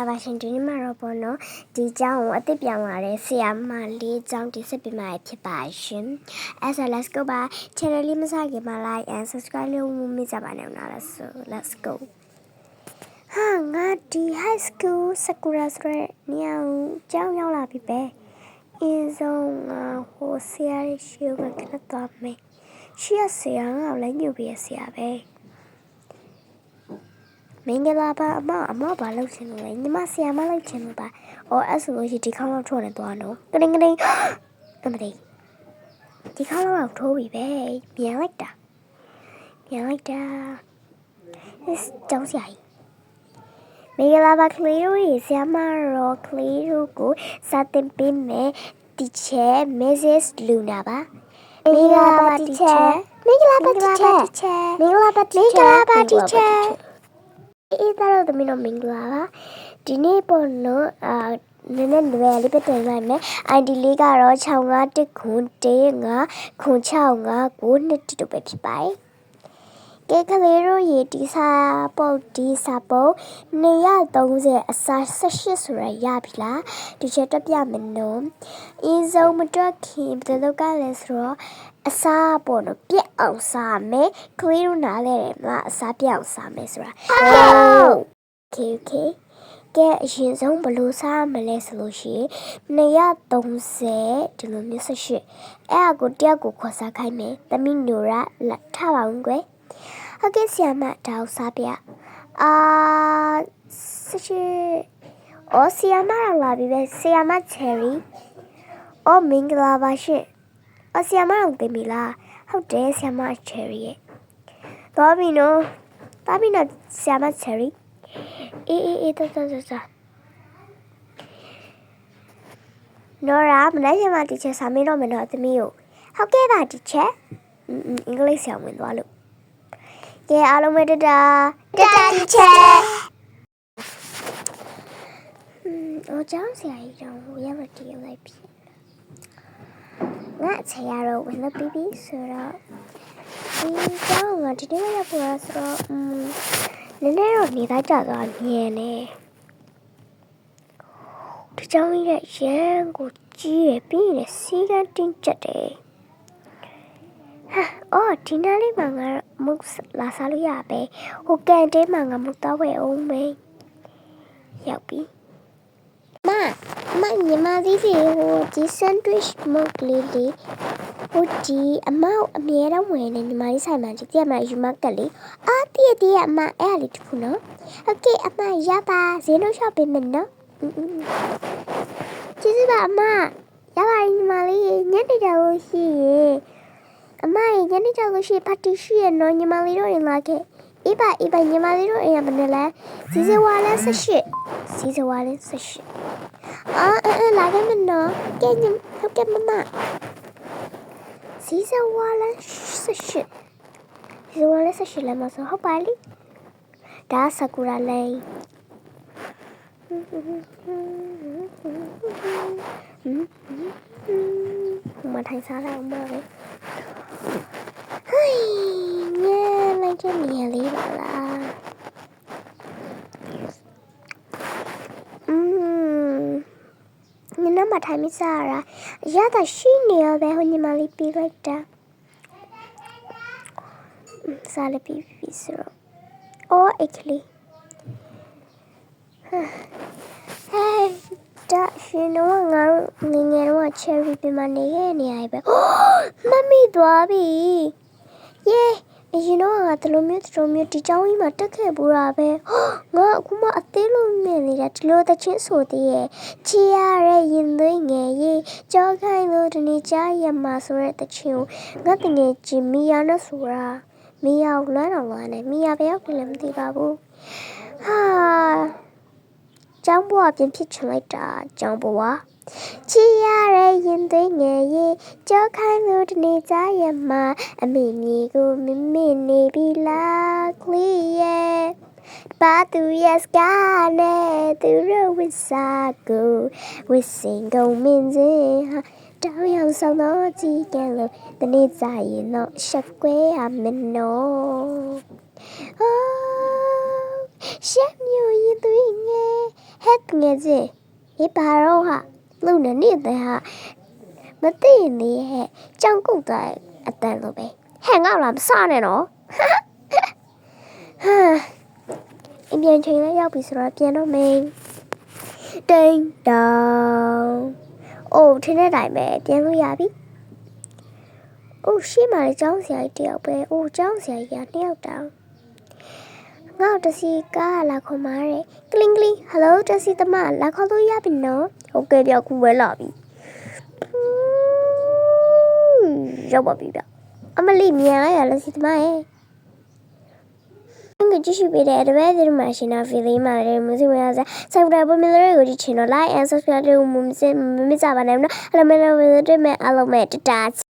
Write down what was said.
လာပါရှင်ဒီနေ့မှာတော့ပေါ့နော်ဒီကျောင်းကိုအသစ်ပြောင်းလာတဲ့ဆရာမလေးကျောင်းတင်ဆက်ပေးမှာဖြစ်ပါရှင်အဲ့ဆို let's go ပါ channel လေးမစခင်မှာ like and subscribe လုပ်မကြပါနဲ့နော် so let's go ဟာငါဒီ high school sakura ဆိုတဲ့နေရာကိုကျောင်းရောက်လာပြီပဲအင်းဆုံးငါဟိုဆရာရှိရကခဏတော့မယ်ရှိရဆရာကလည်းညှို့ပြဆရာပဲမင်္ဂလာပါအမဘာလုပ်ချင်လို့လဲညီမဆရာမလုပ်ချင်လို့ပါအော်အဲ့ဆိုလို့ရှိဒီခေါင်းတော့ထိုးနေသွားနော်ကတင်းအမလေးဒီခေါင်းတော့ထိုးပြီပဲမြန်လိုက်တာကျောင်းဆရာကြီးမင်္ဂလာပါကလေးတို့ရေဆရာမရောကလေးတို့ကိုစာသင်ပေးမယ်တီချာ Mrs. Luna ပါမင်္ဂလာပါတီချာအေးဒါတော့သမီးတို့မင်္ဂလာပါဒီနေ့ပေါ့နော်နည်းနည်းလွယ်လေးပဲတင်လိုက်မယ် ID လေးကတော့651ခွန်1 5ခွန်65ကိုနှစ်တူပဲဖြစ်ပါတယ်ကဲကလေးတို့ရေဒီစာပုတ်230အစား18ဆိုရရပြီလားဒီချက်တက်ပြမယ်နော်အင်းဆုံးမတွက်ခင်ဘယ်လိုကလဲဆိုတော့အစားပေါ့နော်ပြက်အောင်စားမယ်ကလေးတို့နားလဲတယ်မလားအစားပြက်အောင်စားမယ်ဆိုတာokay ကဲအရင်ဆုံးဘယ်လိုစားမလဲဆိုလို့ရှိရင်230ဒီလိုမျိုး18အဲ့အကိုတယောက်ကိုခေါ်စားခိုင်းမယ်သမီးညိုရလက်ထပါအောင်ကွယ်ဟုတ်ကဲ့ဆရာမတောက်စားပြ18ဆရာမလာပြီပဲဆရာမ Cherry မင်္ဂလာပါရှင်ဆရာမအောင်တင်ပြီလားဟုတ်တယ်ဆရာမ Cherry ရဲ့သွားပြီနော်ဆရာမ Cherry အေးတော့နော်ရာမနေ့ကမှတီချာစာမေးတော့မယ်နော်သမီးကိုဟုတ်ကဲ့ပါတီချာအင်္ဂလိပ်ဆရာဝင်သွားလို့ကဲအားလုံးပဲတတာတီချာကျောင်းဆရာကြီးတော့ဟိုရမတီးလိုက်ပြီငါအချေရတော့ဝင်လို့ပြီးပြီဆိုတော့ဒီကျောင်းကဒီနေ့ရောက်ပေါ်ဆိုတော့နည်းနည်းတော့နေသားကြသွားမြင်နေဒီကျောင်းရဲ့ရန်ကိုကြီးရပြီးနေစီကန်းတင်းကျက်တယ်ဒီနားလေးမှာငါမုတ်လာစားလို့ရပဲဟိုကန်တင်းမှာငါမုတ်တော့ဝယ်အောင်မေးရောက်ပြီမညီမလေးဟိုဒီ sandwich မုတ်လေးလေးဟိုဒီအမောက်အမြဲတမ်းဝင်နေညီမလေးဆိုင်မှာဒီတည့်မှာယူမကလေးတည့်အမအဲ့လေးတခုနော်ဟုတ်ကဲ့အမရပါဈေးနှုန်းရှော့ပေးမယ်နော်ကျေးဇူးပါအမရပါညီမလေးညနေကြလို့ရှိရင်အမညနေကြလို့ရှိရင်ပါတီရှိရနော်ညီမလေးတို့ရင်လာခဲ့အေးပါညီမလေးတို့အိမ်ကမနေလဲစီစဝါလဲ18လာခဲ့မနော်ကဲဟုတ်ကဲ့မမစီစဝါလဲ18လဲမဆိုဟုတ်ပါလိဒါဆာကူရာလဲမထိုင်စားလိုက်အောင်ပါပဲဟိုင်းညလိုက်တဲ့နေရာလေးပါလားညမထိုင်မစားရတာရှိနေရပဲဟိုညီမလေးပြီးလိုက်တာစားလည်းပြီးဆိုတော့အိတ်ကလေးဒါရှင်တော့ငါတို့ငယ်တော့ cherry ပြမနေရနေရပဲမမီသွားပြီအရင်တော့ငါတလိုမျိုးဒီเจ้าကြီးမှာတက်ခဲ့ပူတာပဲငါအခုမှအသေးလို့မြင်နေတာဒီလိုတချင်းဆိုသေးရဲ့ချီရတဲ့ရင်သွေးငယ်ရေးကြောခိုင်းလို့ဒီနေ့ကြားရမှာဆိုတဲ့တချင်းကိုငါတငယ်ချင်းမီယာနဲ့ဆိုတာမီယာကိုလွမ်းတော်လွမ်းနေမီယာပဲရောက်တယ်လည်းမသိပါဘူးကျောင်းဘွားပြင်ဖြစ်ချင်လိုက်တာကျောင်းဘွားချီရတဲ့ရင်သွေးငယ်ရေးကြောခိုင်းလို့ဒီနေ့ကြားရမှာအမေမျိုးကိုမမေ့နေပြီလားကလေးရဲ့ပါသူရဲ့စကားနဲ့သူတို့ဝစ်စာကိုဝစ်စင်ကုန်မင်းစင်ဟာတောင်းရောက်ဆောင်တော့ကြည့်ကြလို့ဒီနေ့ကြားရင်တော့ရှက်ကွဲရမနော်ရှက်မျိုးရင်သွေးငယ်ဟဲ့ ငယ်ချင်းဒီဘာတော့ဟာလူနဲ့နေတဲ့ဟာမသိနေဟဲ့ကြောင်ကုတ်သွားအတန်လိုပဲဟဲ့ငေါ့လာမစနဲ့နော်ဟာအပြန်ချိန်လည်းရောက်ပြီဆိုတော့ပြန်တော့မင်းတိန်တောင်အိုးထင်းတဲ့တိုင်ပဲပြန်လို့ရပြီအိုးရှေ့မှာလည်းကျောင်းဆရာကြီးတယောက်ပဲအိုးကျောင်းဆရာကြီးက2ယောက်တောင်ငါ့တစီကားလာခေါ်မာတဲ့ကလင်းကလင်းဟယ်လိုတစီသမလာခေါ်လို့ရပြီနော်ဟုတ်ကဲ့ပြောခုပဲလာပြီရောက်ပါပြီဗျအမလီမြန်ရလားစီသမရဲ့ငါကြည့်ရှိပေးတဲ့တပည့်တွေမှာရှင်နာဖီလေးမှာလည်းမစုံရစားဆပ်ပေါ်မီလေးကိုကြည့်ချင်တော့ like and subscribe လို့မမစ်ကြပါနဲ့နော်အဲ့လိုမျိုးတွေမဲ့အားလုံးမဲ့တတာ